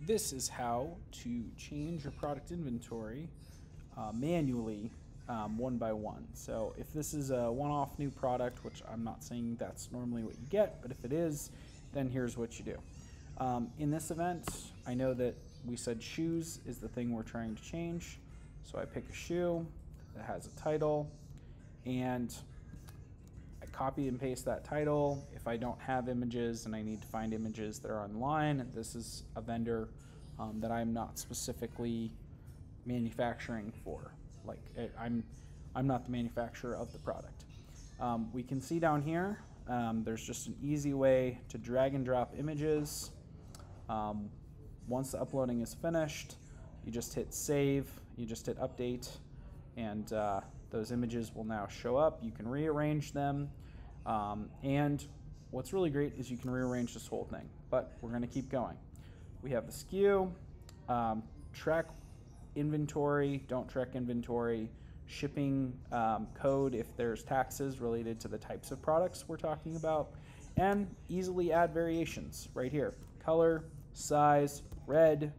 this is how to change your product inventory manually one by one. So if this is a one-off new product, which I'm not saying that's normally what you get, but if it is, then here's what you do. In this event, I know that we said shoes is the thing we're trying to change. So I pick a shoe that has a title, and I copy and paste that title. If I don't have images and I need to find images that are online, this is a vendor that I'm not specifically manufacturing for. Like I'm not the manufacturer of the product. We can see down here, there's just an easy way to drag and drop images. Once the uploading is finished, you just hit save, you just hit update, and those images will now show up. You can rearrange them, and what's really great is you can rearrange this whole thing, but we're going to keep going. We have the SKU, track inventory, don't track inventory, shipping code if there's taxes related to the types of products we're talking about, and easily add variations right here. Color, size, red,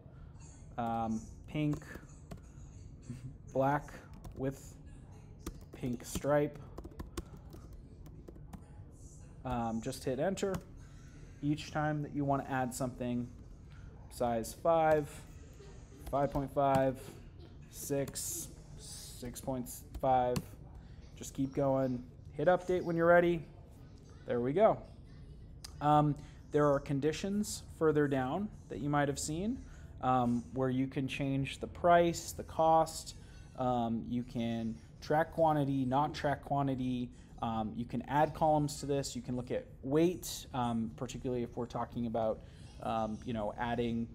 pink, black with pink stripe. Just hit enter. Each time that you want to add something, size 5, 5.5, 6, 6.5, just keep going. Hit update when you're ready. There we go. There are conditions further down that you might have seen where you can change the price, the cost, you can track quantity, not track quantity, you can add columns to this, you can look at weight, particularly if we're talking about adding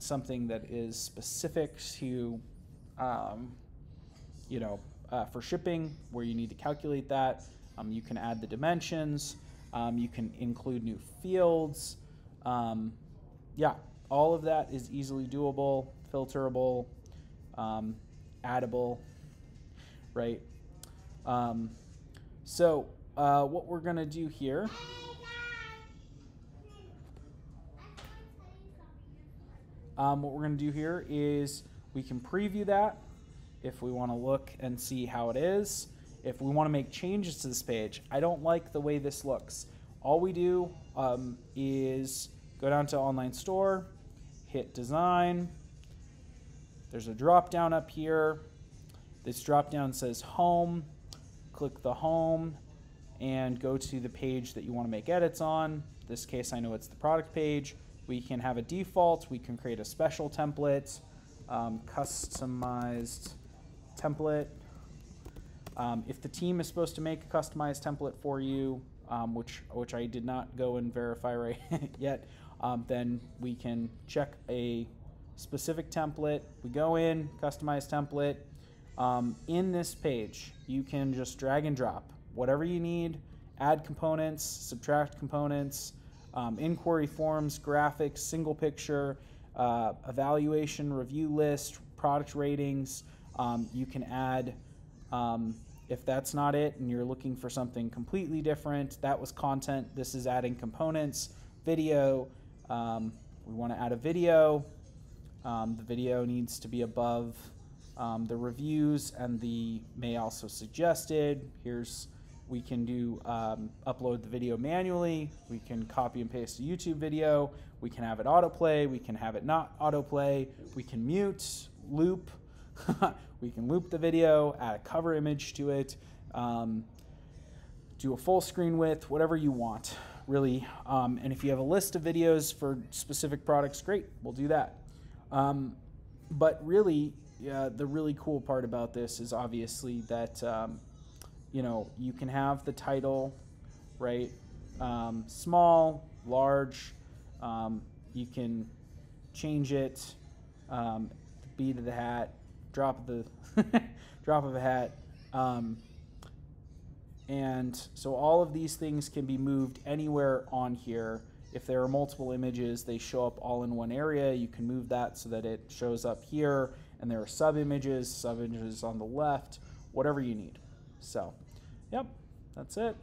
something that is specific to for shipping, where you need to calculate that. You can add the dimensions, you can include new fields. Yeah, all of that is easily doable, filterable, addable, right? What we're gonna do here is we can preview that if we want to look and see how it is. If we want to make changes to this page, I don't like the way this looks. All we do is go down to online store, hit design. There's a drop down up here. This drop down says home. Click the home and go to the page that you want to make edits on. In this case, I know it's the product page. We can have a default. We can create a special template, customized template. If the team is supposed to make a customized template for you, which I did not go and verify right yet, then we can check a specific template. We go in, customize template. In this page, you can just drag and drop whatever you need, add components, subtract components, inquiry forms, graphics, single picture, evaluation, review list, product ratings. You can add, if that's not it and you're looking for something completely different, that was content, this is adding components, video. We want to add a video. The video needs to be above the reviews and the may also suggested. We can do upload the video manually. We can copy and paste a YouTube video. We can have it autoplay. We can have it not autoplay. We can mute, loop. We can loop the video, add a cover image to it, do a full screen width, whatever you want, really. And if you have a list of videos for specific products, great, we'll do that. But really, the really cool part about this is obviously that you can have the title, right? Small, large. You can change it. The beat of the hat, drop of the drop of a hat. And so all of these things can be moved anywhere on here. If there are multiple images, they show up all in one area. You can move that so that it shows up here, and there are sub-images on the left, whatever you need. So, yep, that's it.